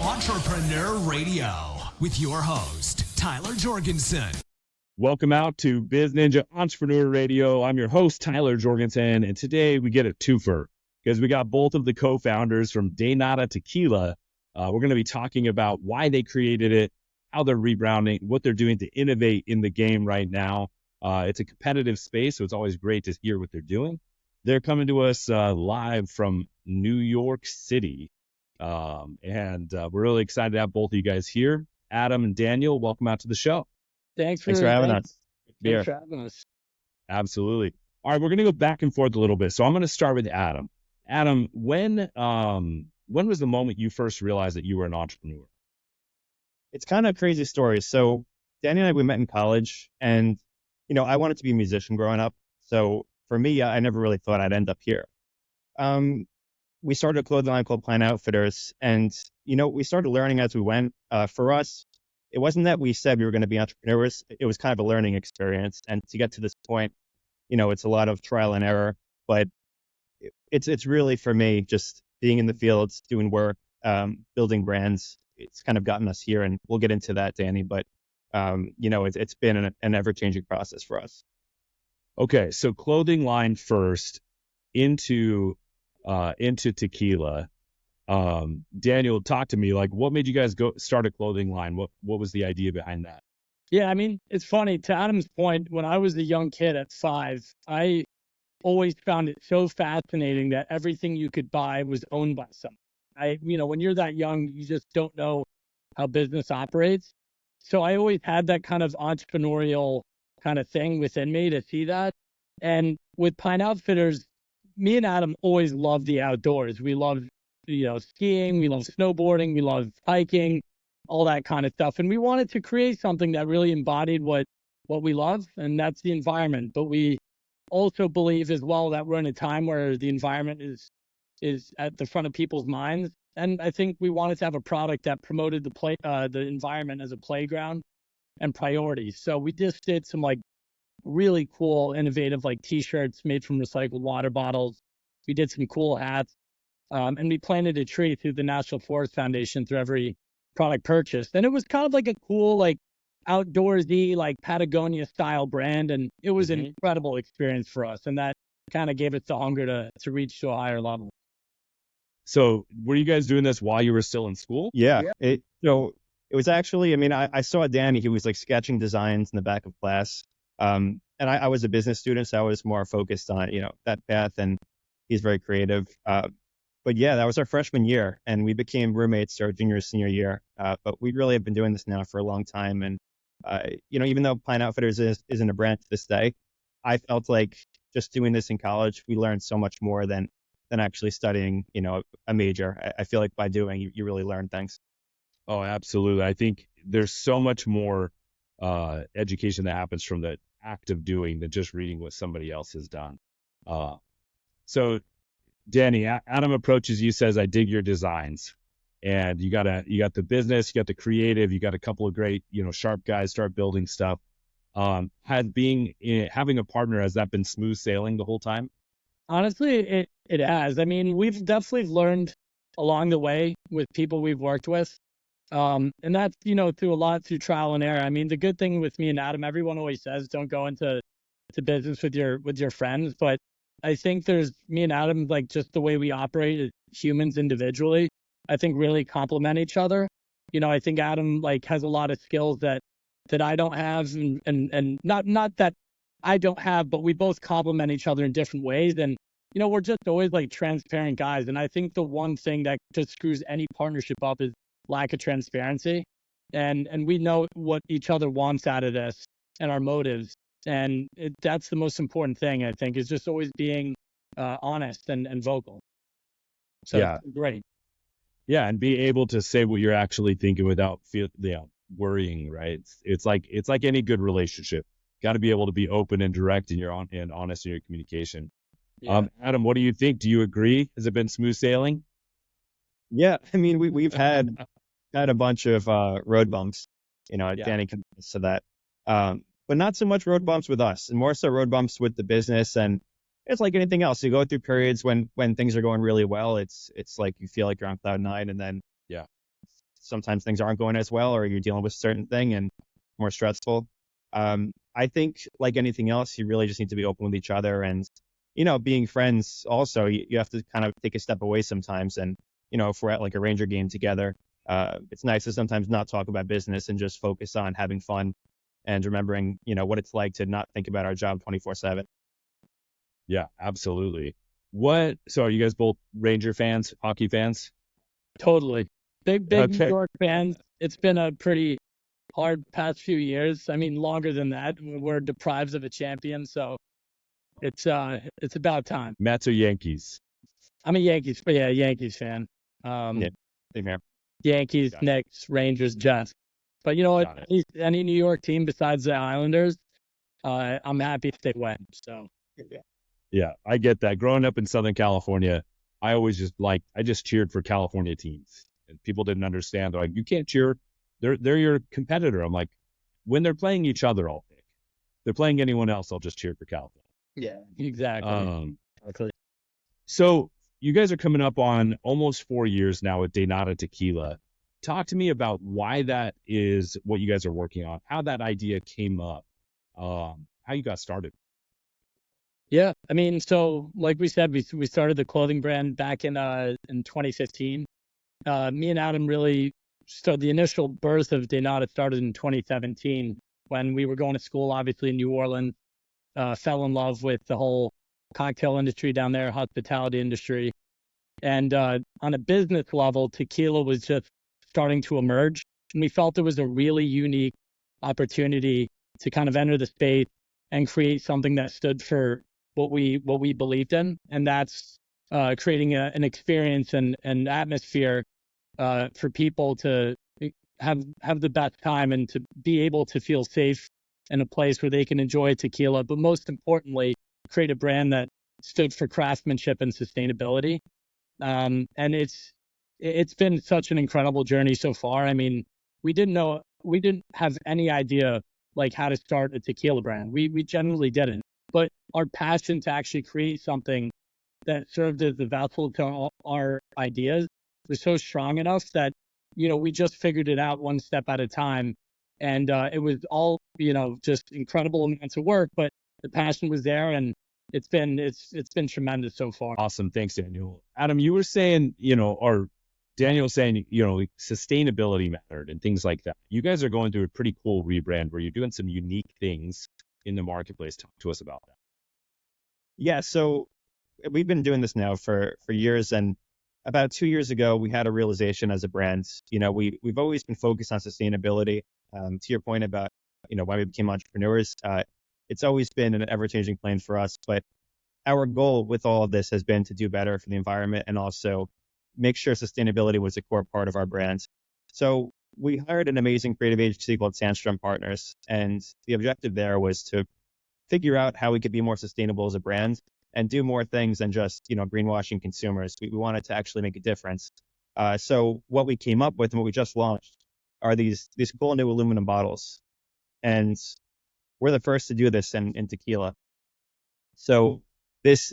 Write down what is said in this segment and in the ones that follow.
Entrepreneur Radio with your host, Tyler Jorgenson. Welcome out to BizNinja Entrepreneur Radio. I'm your host, Tyler Jorgenson, and today we get a twofer because we got both of the co-founders from Nada Tequila. We're going to be talking about why they created it, how they're rebranding, what they're doing to innovate in the game right now. It's a competitive space, so it's always great to hear what they're doing. They're coming to us live from New York City, and we're really excited to have both of you guys here. Adam and Daniel, welcome out to the show. Thanks for having us. Thanks for having us. Absolutely. All right, we're going to go back and forth a little bit. So I'm going to start with Adam. Adam, when was the moment you first realized that you were an entrepreneur? It's kind of a crazy story. So Danny and I, we met in college, and, I wanted to be a musician growing up. So for me, I never really thought I'd end up here. We started a clothing line called Plant Outfitters, and, we started learning as we went. For us, it wasn't that we said we were going to be entrepreneurs. It was kind of a learning experience. And to get to this point, it's a lot of trial and error, but it's really, for me, just being in the fields, doing work, building brands. It's kind of gotten us here, and we'll get into that, Danny, but it's been an ever-changing process for us. Okay, so clothing line first into tequila. Daniel, talk to me. Like, what made you guys go start a clothing line? What was the idea behind that? Yeah, I mean, it's funny. To Adam's point, when I was a young kid at 5, I always found it so fascinating that everything you could buy was owned by someone. When you're that young, you just don't know how business operates. So I always had that kind of entrepreneurial kind of thing within me to see that. And with Pine Outfitters, me and Adam always loved the outdoors. We loved, skiing, we loved snowboarding, we loved hiking, all that kind of stuff. And we wanted to create something that really embodied what we love, and that's the environment. But we also believe as well that we're in a time where the environment is at the front of people's minds. And I think we wanted to have a product that promoted the environment as a playground and priorities. So we just did some really cool, innovative t-shirts made from recycled water bottles. We did some cool hats, and we planted a tree through the National Forest Foundation through every product purchased. And it was kind of like a cool, outdoorsy, Patagonia style brand. And it was an incredible experience for us. And that kind of gave us the hunger to reach to a higher level. So were you guys doing this while you were still in school? Yeah. It was actually, I saw Danny, he was sketching designs in the back of class. And I was a business student, so I was more focused on, that path, and he's very creative. But yeah, that was our freshman year, and we became roommates our junior, senior year. But we really have been doing this now for a long time. And, even though Pine Outfitters isn't a brand to this day, I felt like just doing this in college, we learned so much more than actually studying, a major. I feel like by doing, you really learn things. Oh, absolutely. I think there's so much more education that happens from the act of doing than just reading what somebody else has done. So Danny, Adam approaches you, says, I dig your designs. And you got the business, you got the creative, you got a couple of great, sharp guys start building stuff. Having a partner, has that been smooth sailing the whole time? Honestly, it has. I mean, we've definitely learned along the way with people we've worked with. And that's, through trial and error. I mean, the good thing with me and Adam, everyone always says, don't go into business with your friends. But I think me and Adam, just the way we operate as humans individually, I think really complement each other. I think Adam has a lot of skills that I don't have, and not that I don't have, but we both complement each other in different ways. And, we're just always transparent guys. And I think the one thing that just screws any partnership up is lack of transparency. And we know what each other wants out of this and our motives. And that's the most important thing, I think, is just always being honest and vocal. So yeah, great. Yeah, and be able to say what you're actually thinking without worrying, right? It's like any good relationship. Got to be able to be open and direct and honest in your communication. Yeah. Adam, what do you think? Do you agree? Has it been smooth sailing? Yeah, I mean, we've had a bunch of road bumps. Danny can attest to that. But not so much road bumps with us, and more so road bumps with the business. And it's like anything else. You go through periods when things are going really well. It's like you feel like you're on cloud 9, and then sometimes things aren't going as well, or you're dealing with a certain thing and more stressful. I think like anything else, you really just need to be open with each other, and, being friends also, you have to kind of take a step away sometimes. And, if we're at like a Ranger game together, it's nice to sometimes not talk about business and just focus on having fun and remembering, what it's like to not think about our job 24/7. Yeah, absolutely. So are you guys both Ranger fans, hockey fans? Totally. Big New Okay. York fans. It's been a pretty hard past few years. I mean, longer than that. We're deprived of a champion, so it's about time. Mets or Yankees? I'm a Yankees fan. Yeah, same here. Yankees, Got it. Knicks, Rangers, Jets. But you know what? Got it. At least any New York team besides the Islanders, I'm happy if they win. So Yeah, I get that. Growing up in Southern California, I just cheered for California teams, and people didn't understand. They're like, you can't cheer. They're your competitor. I'm like, when they're playing each other, I'll pick. If they're playing anyone else, I'll just cheer for California. yeah, exactly. Exactly. So you guys are coming up on almost 4 years now with Nada Tequila. Talk to me about why that is what you guys are working on, how that idea came up, how you got started. Yeah, I mean, so like we said, we started the clothing brand back in 2015. Me and Adam really started the initial birth of Deinata started in 2017 when we were going to school, obviously in New Orleans. Fell in love with the whole cocktail industry down there, hospitality industry, and on a business level, tequila was just starting to emerge, and we felt it was a really unique opportunity to kind of enter the space and create something that stood for what we believed in, and that's creating an experience and an atmosphere for people to have the best time and to be able to feel safe in a place where they can enjoy tequila, but most importantly, create a brand that stood for craftsmanship and sustainability. And it's been such an incredible journey so far. I mean, we didn't have any idea like how to start a tequila brand. We generally didn't. But our passion to actually create something that served as the vessel to our ideas was so strong enough that, we just figured it out one step at a time. And it was all, just incredible amounts of work, but the passion was there, and it's been tremendous so far. Awesome. Thanks, Daniel. Adam, you were saying, or Daniel was saying, sustainability mattered and things like that. You guys are going through a pretty cool rebrand where you're doing some unique things in the marketplace. Talk to us about that. Yeah, so we've been doing this now for years, and about 2 years ago, we had a realization as a brand. We've always been focused on sustainability. To your point about, why we became entrepreneurs, it's always been an ever-changing plan for us. But our goal with all of this has been to do better for the environment and also make sure sustainability was a core part of our brand. So we hired an amazing creative agency called Sandstrom Partners, and the objective there was to figure out how we could be more sustainable as a brand and do more things than just, greenwashing consumers. We wanted to actually make a difference. So what we came up with and what we just launched are these cool new aluminum bottles. And we're the first to do this in tequila. So this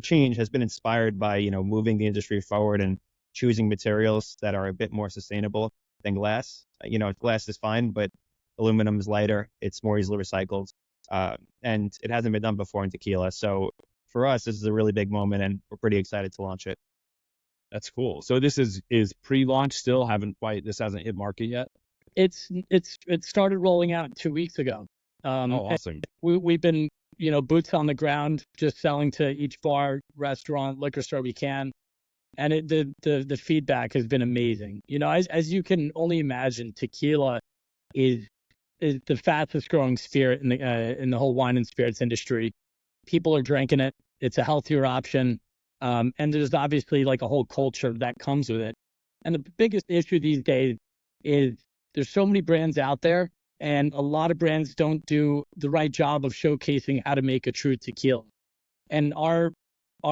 change has been inspired by, moving the industry forward and choosing materials that are a bit more sustainable than glass. Glass is fine, but aluminum is lighter. It's more easily recycled. And it hasn't been done before in tequila. So for us, this is a really big moment, and we're pretty excited to launch it. That's cool. So this is pre-launch still? This hasn't hit market yet? It started rolling out 2 weeks ago. Awesome. We've been, boots on the ground, just selling to each bar, restaurant, liquor store we can. And the feedback has been amazing. As you can only imagine, tequila is the fastest growing spirit in the whole wine and spirits industry. People are drinking it. It's a healthier option. And there's obviously like a whole culture that comes with it. And the biggest issue these days is there's so many brands out there, and a lot of brands don't do the right job of showcasing how to make a true tequila. And our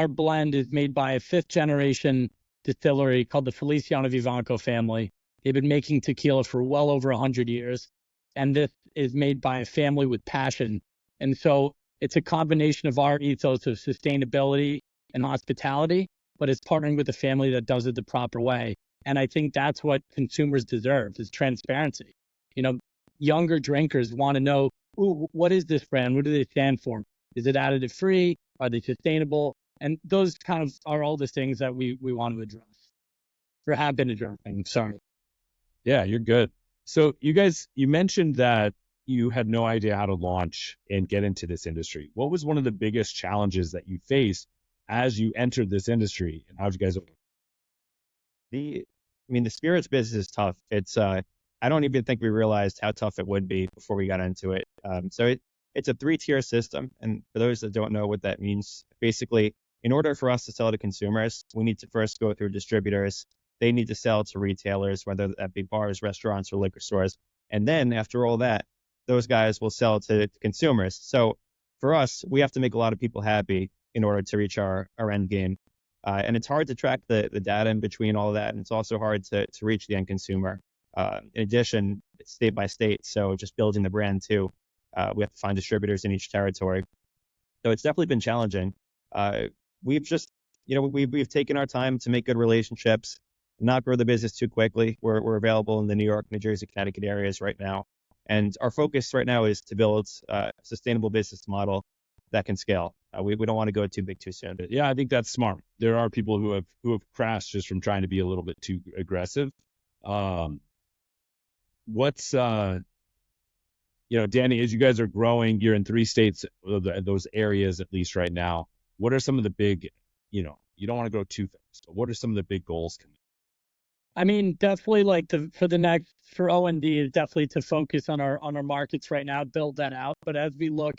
blend is made by a 5th generation distillery called the Feliciano Vivanco family. They've been making tequila for well over 100 years. And this is made by a family with passion. And so it's a combination of our ethos of sustainability and hospitality, but it's partnering with a family that does it the proper way. And I think that's what consumers deserve, is transparency. You know, younger drinkers want to know, ooh, what is this brand? What do they stand for? Is it additive free? Are they sustainable? And those kind of are all the things that we want to address, or have been addressing. Sorry. Yeah, you're good. So you mentioned that you had no idea how to launch and get into this industry. What was one of the biggest challenges that you faced as you entered this industry, and how'd you guys? The spirits business is tough. It's I don't even think we realized how tough it would be before we got into it. It's a 3-tier system, and for those that don't know what that means, basically, in order for us to sell to consumers, we need to first go through distributors. They need to sell to retailers, whether that be bars, restaurants, or liquor stores. And then after all that, those guys will sell to consumers. So for us, we have to make a lot of people happy in order to reach our end game. And it's hard to track the data in between all of that. And it's also hard to reach the end consumer. In addition, it's state by state. So just building the brand too, we have to find distributors in each territory. So it's definitely been challenging. We've just, we've taken our time to make good relationships, not grow the business too quickly. We're available in the New York, New Jersey, Connecticut areas right now. And our focus right now is to build a sustainable business model that can scale. We don't want to go too big too soon. Yeah, I think that's smart. There are people who have crashed just from trying to be a little bit too aggressive. Danny, as you guys are growing, you're in 3 states, those areas at least right now. What are some of the big, you don't want to go too fast, but what are some of the big goals? I mean, definitely for O&D is definitely to focus on our markets right now, build that out. But as we look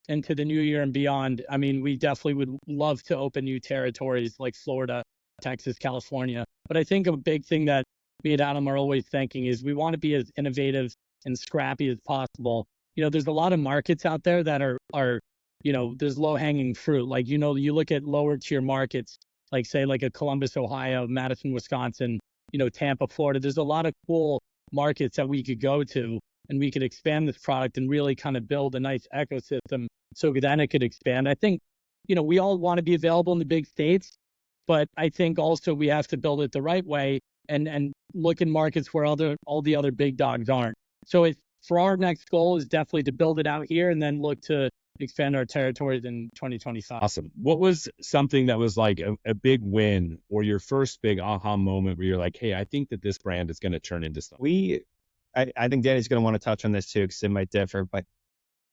into the new year and beyond, I mean, we definitely would love to open new territories like Florida, Texas, California. But I think a big thing that me and Adam are always thinking is we want to be as innovative and scrappy as possible. There's a lot of markets out there that are there's low hanging fruit. Like, you look at lower tier markets, like say like a Columbus, Ohio, Madison, Wisconsin, Tampa, Florida. There's a lot of cool markets that we could go to, and we could expand this product and really kind of build a nice ecosystem so then it could expand. I think, we all want to be available in the big states, but I think also we have to build it the right way and look in markets where all the other big dogs aren't. So for our next goal is definitely to build it out here and then look to expand our territories in 2025. Awesome. What was something that was like a big win or your first big aha moment where you're like, hey, I think that this brand is going to turn into something? I think Danny's going to want to touch on this too, because it might differ, but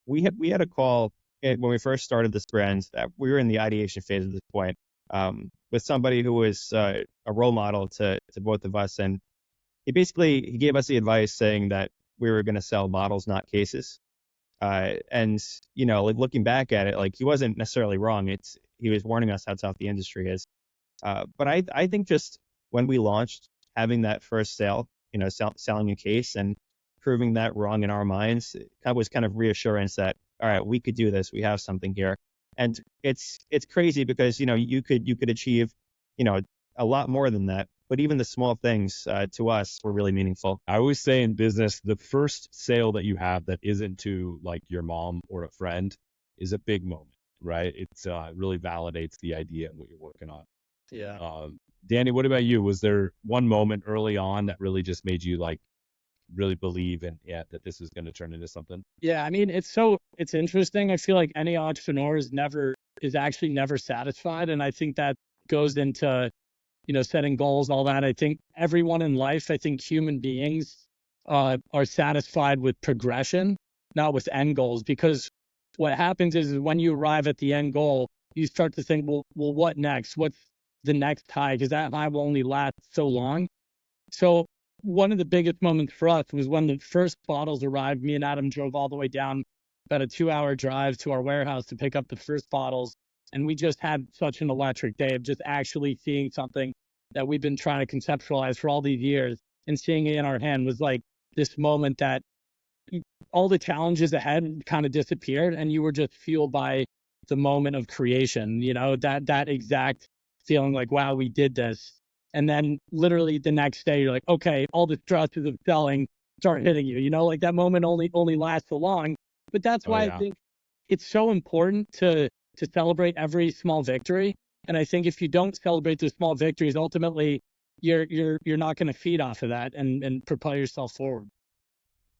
we had a call when we first started this brand. We were in the ideation phase at this point, with somebody who was a role model to both of us. And he gave us the advice saying that we were going to sell bottles, not cases. Looking back at it, like, he wasn't necessarily wrong. He was warning us how tough the industry is. But I think just when we launched, having that first sale, selling a case and proving that wrong in our minds, that was kind of reassurance that, all right, we could do this. We have something here. And it's crazy because, you could achieve, a lot more than that. But even the small things to us were really meaningful. I always say in business, the first sale that you have that isn't to like your mom or a friend is a big moment, right? It's really validates the idea and what you're working on. Yeah. Danny, what about you? Was there one moment early on that really just made you like really believe that this is going to turn into something? Yeah, I mean, it's interesting. I feel like any entrepreneur is actually never satisfied, and I think that goes into setting goals, all that. I think everyone in life, I think human beings are satisfied with progression, not with end goals, because what happens is when you arrive at the end goal, you start to think, well, what next? What's the next high? Because that high will only last so long. So one of the biggest moments for us was when the first bottles arrived. Me and Adam drove all the way down, about a 2-hour drive to our warehouse to pick up the first bottles. And we just had such an electric day of just actually seeing something that we've been trying to conceptualize for all these years, and seeing it in our hand was like this moment that all the challenges ahead kind of disappeared, and you were just fueled by the moment of creation, that exact feeling like, wow, we did this. And then literally the next day, you're like, okay, all the stresses of selling start hitting you, like that moment only lasts so long. But that's why I think it's so important to celebrate every small victory. And I think if you don't celebrate the small victories, ultimately you're not going to feed off of that and propel yourself forward.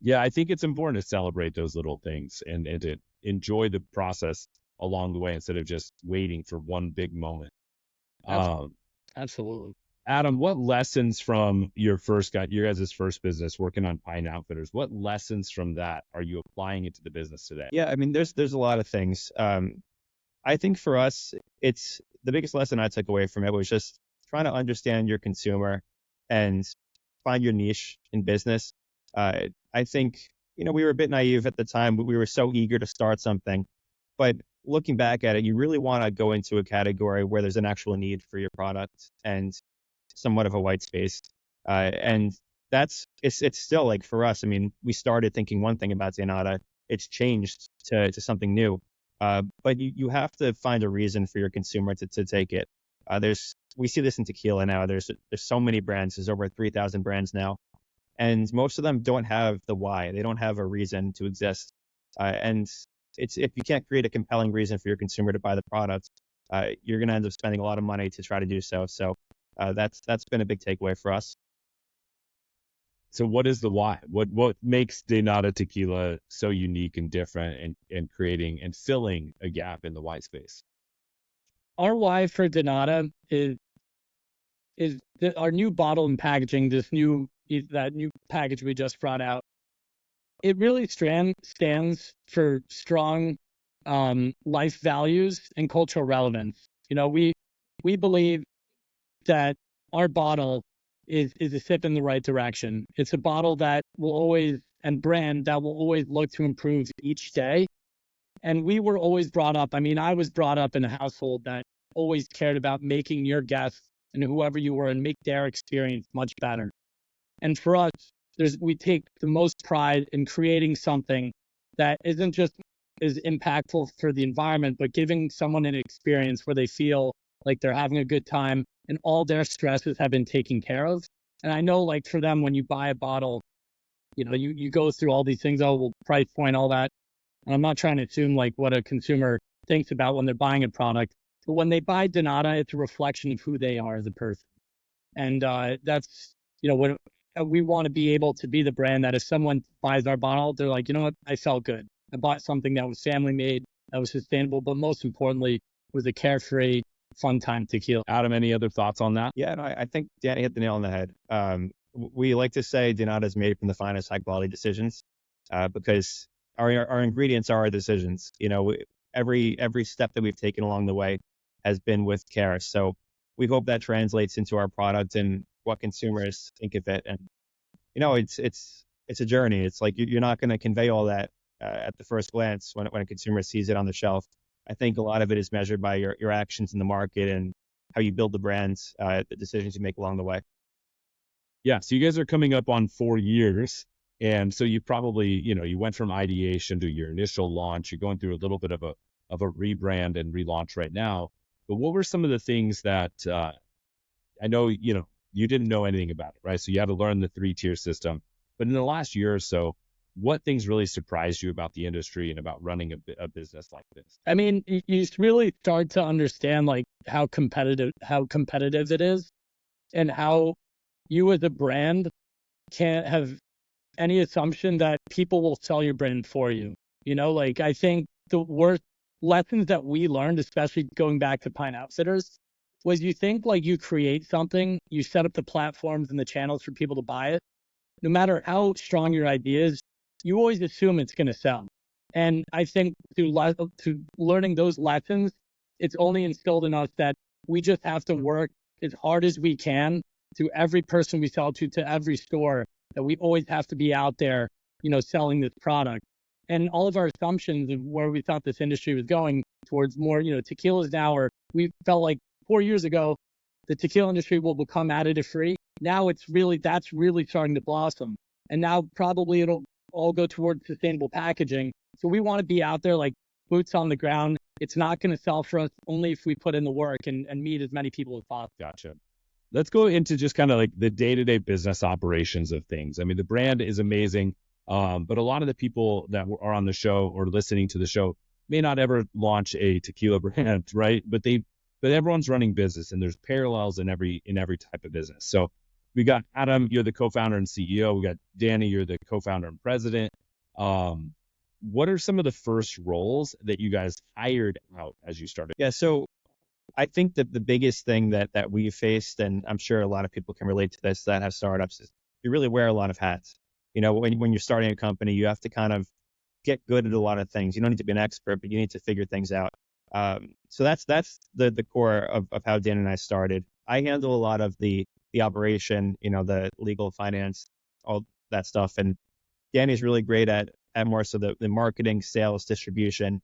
Yeah, I think it's important to celebrate those little things and to enjoy the process along the way instead of just waiting for one big moment. Absolutely. Adam, what lessons from your guys' first business working on Pine Outfitters, what lessons from that are you applying into the business today? Yeah, I mean, there's a lot of things. I think for us, it's the biggest lesson I took away from it was just trying to understand your consumer and find your niche in business. I think, we were a bit naive at the time, but we were so eager to start something. But looking back at it, you really want to go into a category where there's an actual need for your product and somewhat of a white space. And it's still like for us, I mean, we started thinking one thing about Deinata, it's changed to something new. But you have to find a reason for your consumer to take it. We see this in tequila now. There's so many brands. There's over 3,000 brands now. And most of them don't have the why. They don't have a reason to exist. And if you can't create a compelling reason for your consumer to buy the product, you're going to end up spending a lot of money to try to do so. So that's been a big takeaway for us. So what is the why? What makes Nada Tequila so unique and different and creating and filling a gap in the white space? Our why for Deinata is our new bottle and packaging, that new package we just brought out. It really stands for strong life values and cultural relevance. We believe that our bottle is a step in the right direction. It's a bottle that will always, and brand that will always look to improve each day. And we were always brought up, I was brought up in a household that always cared about making your guests and whoever you were and make their experience much better. And for us, we take the most pride in creating something that isn't just as impactful for the environment, but giving someone an experience where they feel like they're having a good time and all their stresses have been taken care of. And I know, like, for them, when you buy a bottle, you go through all these things, price point, all that. And I'm not trying to assume like what a consumer thinks about when they're buying a product, but when they buy Deinata, it's a reflection of who they are as a person. And that's, what we want to be able to be the brand that if someone buys our bottle, they're like, you know what, I felt good. I bought something that was family made, that was sustainable, but most importantly, was a carefree, fun time tequila. Adam, any other thoughts on that? Yeah, no, I think Danny hit the nail on the head. We like to say Deinata is made from the finest high quality decisions because our ingredients are our decisions. Every step that we've taken along the way has been with care. So we hope that translates into our product and what consumers think of it. And it's a journey. It's like you're not going to convey all that at the first glance when a consumer sees it on the shelf. I think a lot of it is measured by your actions in the market and how you build the brands, the decisions you make along the way. Yeah. So you guys are coming up on 4 years. And so you probably, you went from ideation to your initial launch. You're going through a little bit of a rebrand and relaunch right now. But what were some of the things that I know, you didn't know anything about it, right? So you had to learn the 3-tier system. But in the last year or so, what things really surprised you about the industry and about running a business like this? You really start to understand like how competitive it is and how you as a brand can't have any assumption that people will sell your brand for you. I think the worst lessons that we learned, especially going back to Pine Outfitters, was you think like you create something, you set up the platforms and the channels for people to buy it. No matter how strong your idea is, you always assume it's going to sell. And I think through learning those lessons, it's only instilled in us that we just have to work as hard as we can to every person we sell to every store, that we always have to be out there, selling this product. And all of our assumptions of where we thought this industry was going towards more, tequilas now, or we felt like 4 years ago, the tequila industry will become additive free. Now that's really starting to blossom. And now probably it'll all go towards sustainable packaging. So we want to be out there like boots on the ground. It's not going to sell for us only if we put in the work and meet as many people as possible. Gotcha. Let's go into just kind of like the day-to-day business operations of things. The brand is amazing, but a lot of the people that are on the show or listening to the show may not ever launch a tequila brand, right? But they but everyone's running business, and there's parallels in every type of business. So we got Adam, you're the co-founder and CEO. We got Danny, you're the co-founder and president. What are some of the first roles that you guys hired out as you started? Yeah, so I think that the biggest thing that we faced, and I'm sure a lot of people can relate to this that have startups, is you really wear a lot of hats. You know, when you're starting a company, you have to kind of get good at a lot of things. You don't need to be an expert, but you need to figure things out. So that's the core of how Dan and I started. I handle a lot of the operation, you know, the legal, finance, all that stuff. And Danny's really great at more so the marketing, sales, distribution,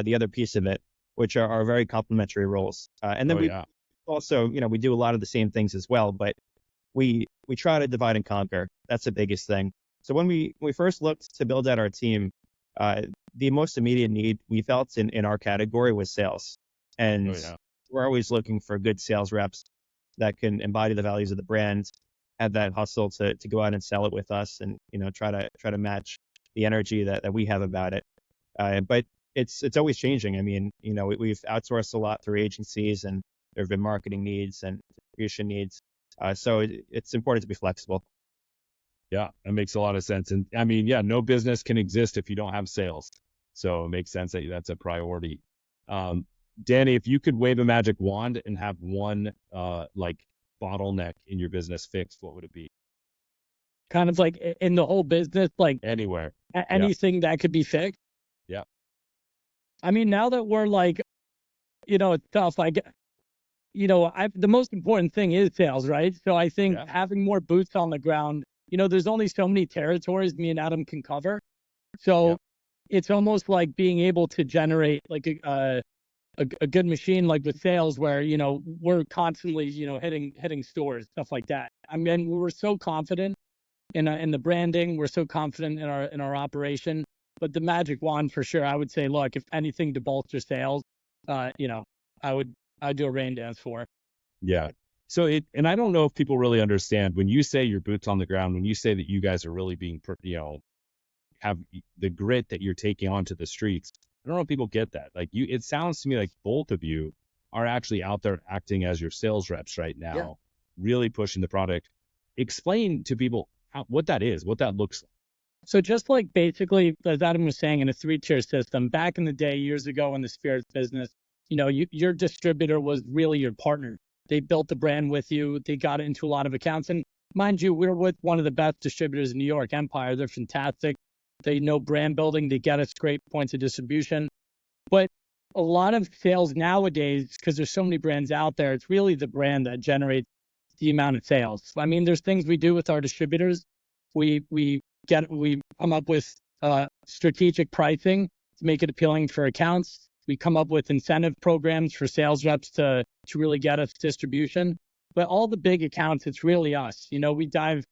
the other piece of it, which are very complementary roles. And then also, you know, we do a lot of the same things as well, but we try to divide and conquer. That's the biggest thing. So when we first looked to build out our team, the most immediate need we felt in our category was sales. And we're always looking for good sales reps that can embody the values of the brand, have that hustle to go out and sell it with us, and, you know, try to match the energy that we have about it. But it's always changing. I mean, you know, we've outsourced a lot through agencies, and there have been marketing needs and distribution needs. So it's important to be flexible. Yeah, that makes a lot of sense. And I mean, yeah, no business can exist if you don't have sales. So it makes sense that that's a priority. Danny, if you could wave a magic wand and have one like bottleneck in your business fixed, what would it be? Kind of like in the whole business, like Anywhere. anything that could be fixed. Yeah. I mean, now that we're like, you know, it's tough. You know, the most important thing is sales, right? So I think having more boots on the ground, you know, there's only so many territories me and Adam can cover. So it's almost like being able to generate like a good machine, like with sales, where, you know, we're constantly, you know, hitting stores, stuff like that. I mean, we're so confident in the branding, we're so confident in our operation. But the magic wand, for sure, I would say, look, if anything to bolster sales, you know, I'd do a rain dance for it. Yeah. So and I don't know if people really understand when you say your boots on the ground, when you say that you guys are really being, you know, have the grit that you're taking onto the streets. I don't know if people get that. Like it sounds to me like both of you are actually out there acting as your sales reps right now, really pushing the product. Explain to people what that is, what that looks like. So just like basically, as Adam was saying, in a 3-tier system, back in the day, years ago in the spirits business, you know, your distributor was really your partner. They built the brand with you. They got it into a lot of accounts. And mind you, we're with one of the best distributors in New York, Empire. They're fantastic. They know brand building. They get us great points of distribution. But a lot of sales nowadays, because there's so many brands out there, it's really the brand that generates the amount of sales. I mean, there's things we do with our distributors. We come up with strategic pricing to make it appealing for accounts. We come up with incentive programs for sales reps to really get us distribution. But all the big accounts, it's really us. You know, we dive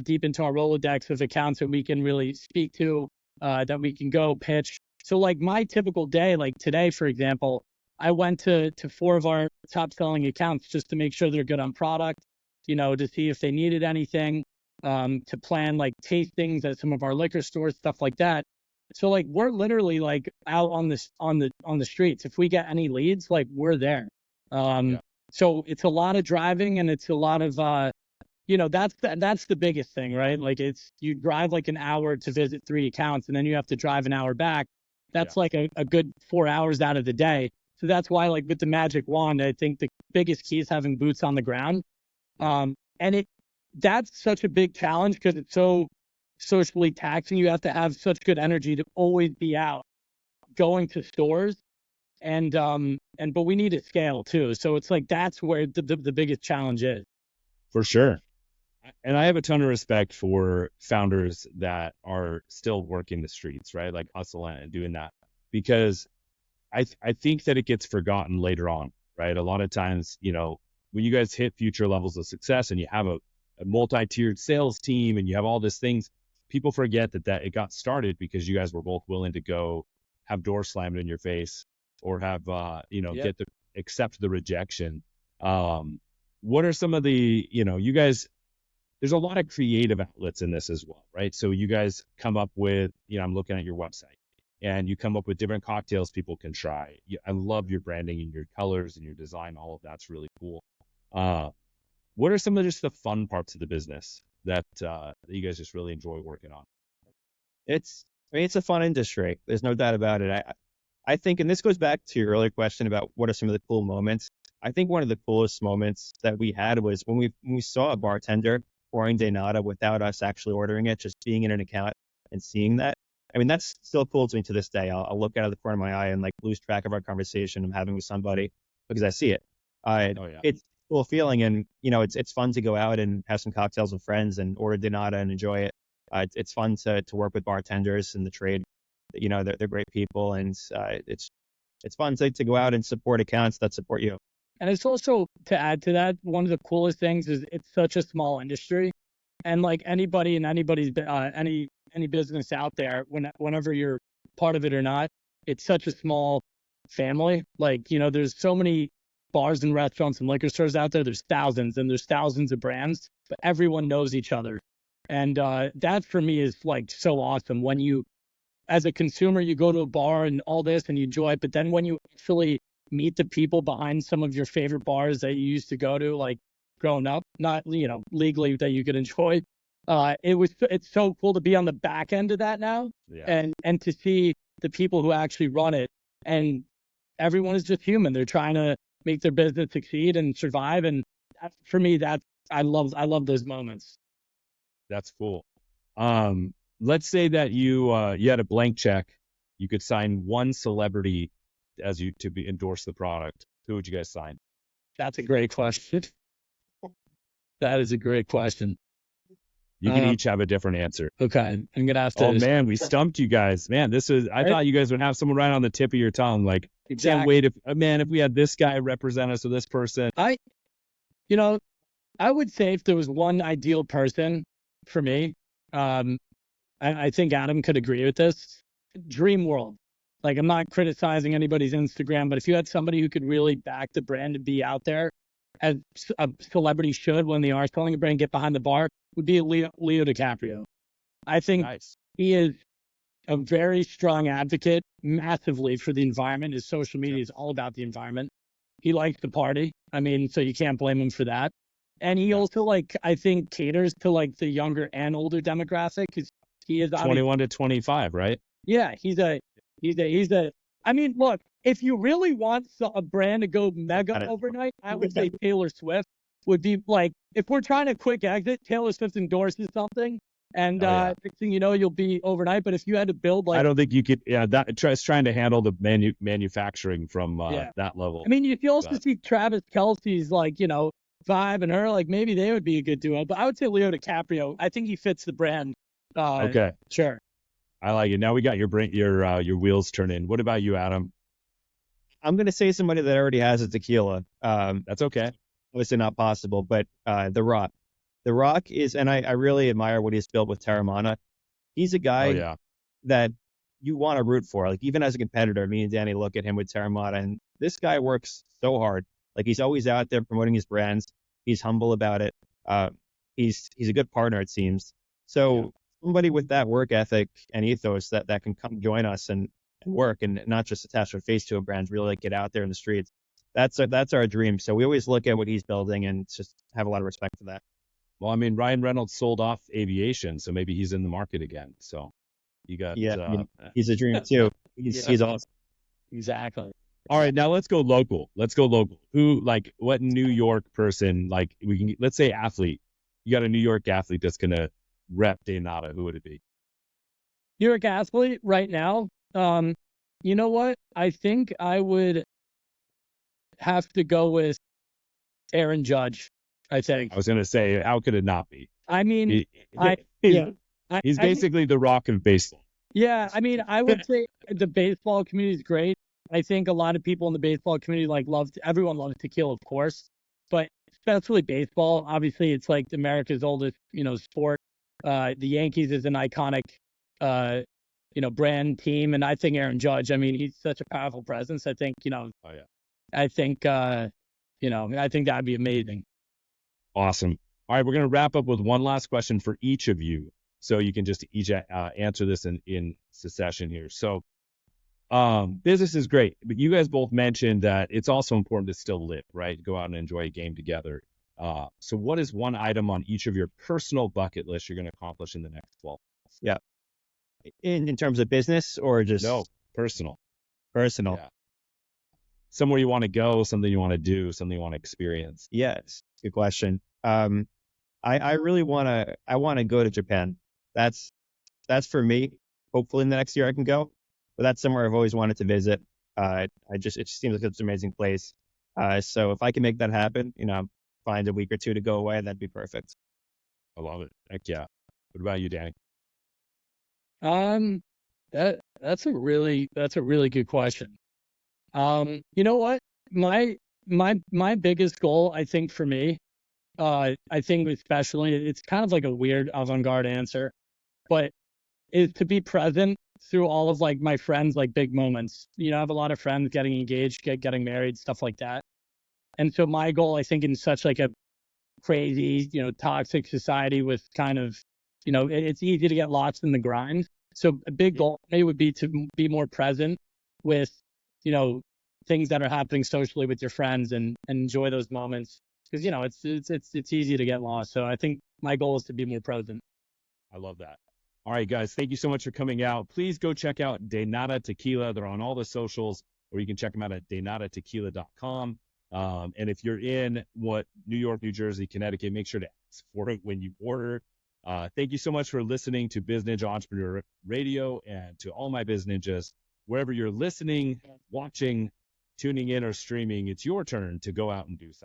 deep into our Rolodex of accounts that we can really speak to, that we can go pitch. So like my typical day, like today, for example, I went to 4 of our top selling accounts just to make sure they're good on product, you know, to see if they needed anything, to plan like tastings at some of our liquor stores, stuff like that. So like we're literally like out on the streets. If we get any leads, like we're there. So it's a lot of driving, and it's a lot of you know, that's the biggest thing, right? Like you drive like an hour to visit 3 accounts, and then you have to drive an hour back. That's like a good 4 hours out of the day. So that's why, like with the magic wand, I think the biggest key is having boots on the ground. And that's such a big challenge because it's so socially taxing. You have to have such good energy to always be out going to stores, but we need to scale too. So it's like that's where the biggest challenge is. For sure. And I have a ton of respect for founders that are still working the streets, right? Like hustling and doing that, because I think that it gets forgotten later on, right? A lot of times, you know, when you guys hit future levels of success and you have a multi-tiered sales team and you have all these things, people forget that it got started because you guys were both willing to go have doors slammed in your face or have, accept the rejection. What are some of the, you know, you guys, there's a lot of creative outlets in this as well, right? So you guys come up with, you know, I'm looking at your website and you come up with different cocktails people can try. I love your branding and your colors and your design. All of that's really cool. What are some of just the fun parts of the business that you guys just really enjoy working on? It's a fun industry. There's no doubt about it. I think, and this goes back to your earlier question about what are some of the cool moments. I think one of the coolest moments that we had was when we saw a bartender pouring Deinata without us actually ordering it, just being in an account and seeing that. I mean, that's still cool to me to this day. I'll look out of the corner of my eye and like lose track of our conversation I'm having with somebody because I see it. It's a cool feeling, and it's fun to go out and have some cocktails with friends and order Deinata and enjoy it. It's fun to work with bartenders in the trade. They're great people, and it's fun to go out and support accounts that support you. And it's also, to add to that, one of the coolest things is it's such a small industry, and like anybody in anybody's any business out there, whenever you're part of it or not, it's such a small family. Like, there's so many bars and restaurants and liquor stores out there. There's thousands of brands, but everyone knows each other. And that for me is like so awesome. When you, as a consumer, you go to a bar and all this and you enjoy it, but then when you actually meet the people behind some of your favorite bars that you used to go to, like growing up, not, legally that you could enjoy, it's so cool to be on the back end of that now. Yeah. And to see the people who actually run it, and everyone is just human. They're trying to make their business succeed and survive. And for me, I love those moments. That's cool. Let's say that you had a blank check. You could sign one celebrity to endorse the product. Who would you guys sign? That's a great question. That is a great question. You can each have a different answer. Okay, I'm gonna ask. Oh man, we stumped you guys. Man, I thought you guys would have someone right on the tip of your tongue. Like, Can't wait if we had this guy represent us or this person. I would say if there was one ideal person for me, I think Adam could agree with this. Dream world. Like, I'm not criticizing anybody's Instagram, but if you had somebody who could really back the brand and be out there, as a celebrity should when they are selling a brand, get behind the bar, would be Leo DiCaprio. I think he is a very strong advocate, massively, for the environment. His social media is all about the environment. He likes to party. I mean, so you can't blame him for that. And he also, I think, caters to the younger and older demographic, because he is 21 to 25, right? Yeah, he's a. I mean, look, if you really want a brand to go mega overnight, I would say Taylor Swift would be if we're trying to quick exit, Taylor Swift endorses something, and next thing you know, you'll be overnight. But if you had to build I don't think you could. Yeah, trying to handle the manufacturing from that level. I mean, you also see Travis Kelce's vibe and her, maybe they would be a good duo. But I would say Leo DiCaprio. I think he fits the brand. Okay, sure. I like it. Now we got your wheels turning. What about you, Adam? I'm gonna say somebody that already has a tequila. That's okay. Obviously not possible, but The Rock. The Rock is, and I really admire what he's built with Terramana. He's a guy that you want to root for. Even as a competitor, me and Danny look at him with Terramana, and this guy works so hard. He's always out there promoting his brands. He's humble about it. He's a good partner, it seems. So somebody with that work ethic and ethos that can come join us and work and not just attach their face to a brand, really get out there in the streets. That's our dream. So we always look at what he's building and just have a lot of respect for that. Well, I mean, Ryan Reynolds sold off aviation, so maybe he's in the market again. So you got he's a dream too. He's awesome. Exactly. All right, now let's go local. Who, what New York person, let's say athlete. You got a New York athlete that's gonna rep Deinata. Who would it be? New York athlete right now. You know what? I think I would have to go with Aaron Judge. I think. I was gonna say, how could it not be? I mean, he's basically the Rock of baseball. Yeah, I mean, I would say the baseball community is great. I think a lot of people in the baseball community everyone loves tequila, of course, but especially baseball. Obviously, it's America's oldest, sport. The Yankees is an iconic, brand team, and I think Aaron Judge. I mean, he's such a powerful presence. I think, I think, I think that'd be amazing. Awesome. All right, we're going to wrap up with one last question for each of you, so you can just each answer this in succession here. So, Business is great, but you guys both mentioned that it's also important to still live, right? Go out and enjoy a game together. So what is one item on each of your personal bucket list you're going to accomplish in the next 12 months? Yeah. In terms of business or just No, personal. personal? Yeah. Somewhere you want to go, something you want to do, something you want to experience. Yes. Good question. I really want to go to Japan. That's for me. Hopefully in the next year I can go, but that's somewhere I've always wanted to visit. It just seems like it's an amazing place. So if I can make that happen, find a week or two to go away, that'd be perfect. I love it. Heck yeah. What about you, Danny? That's a really good question. You know what? My biggest goal, I think for me, I think especially, it's kind of like a weird avant-garde answer, but is to be present through all of like my friends, like big moments. I have a lot of friends getting engaged, getting married, stuff like that. And so my goal, I think, in such like a crazy, toxic society with kind of, it's easy to get lost in the grind. So a big goal for me would be to be more present with, things that are happening socially with your friends and enjoy those moments. Because, it's easy to get lost. So I think my goal is to be more present. I love that. All right, guys, thank you so much for coming out. Please go check out Deinata Tequila. They're on all the socials, or you can check them out at deinatatequila.com. And if you're in New York, New Jersey, Connecticut, make sure to ask for it when you order. Thank you so much for listening to BizNinja Entrepreneur Radio, and to all my Biz Ninjas, wherever you're listening, watching, tuning in, or streaming, it's your turn to go out and do something.